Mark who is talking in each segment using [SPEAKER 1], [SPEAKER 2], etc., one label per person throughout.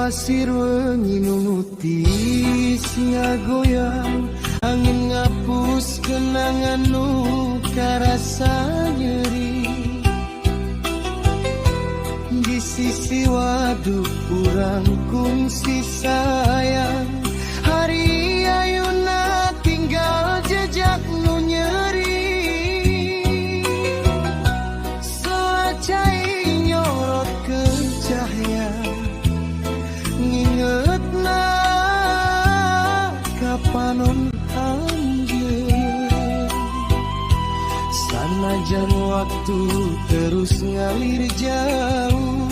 [SPEAKER 1] pasir wengi nunuti sia goyang, angin ngapus kenangan nu karasa nyeri. Di sisi waduk urang kungsi sayang, hari ayeuna tinggal jejak nu nyeri. Selacai nyorot ke cahaya, ngingetna kapanon anjeun. Sanajan waktu terus ngalir jauh,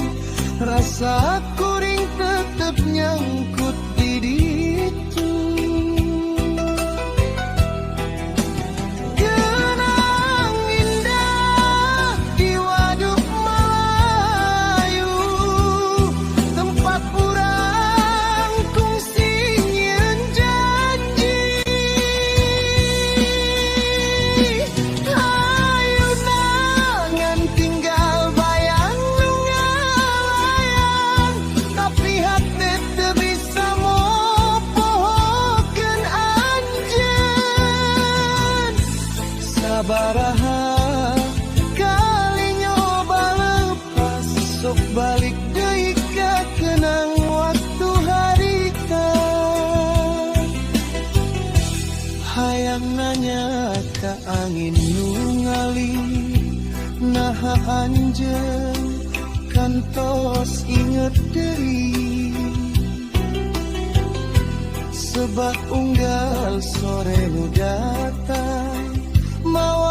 [SPEAKER 1] rasa kuring tetep nyangkut di ditu. Kenang indah di waduk Melayu, tempat urang kungsi nyieun janji. Ayeuna ngan tinggal bayang nu ngalayang, tapi hati teu bisa mopohokeun anjeun. Sabaraha kali nyoba lepas, sok balik deui ka kenang waktu harita. Hayang nanya ka angin nu ngalih, naha anjeun kantos inget deui. Sebab unggal sore nu datang, mawa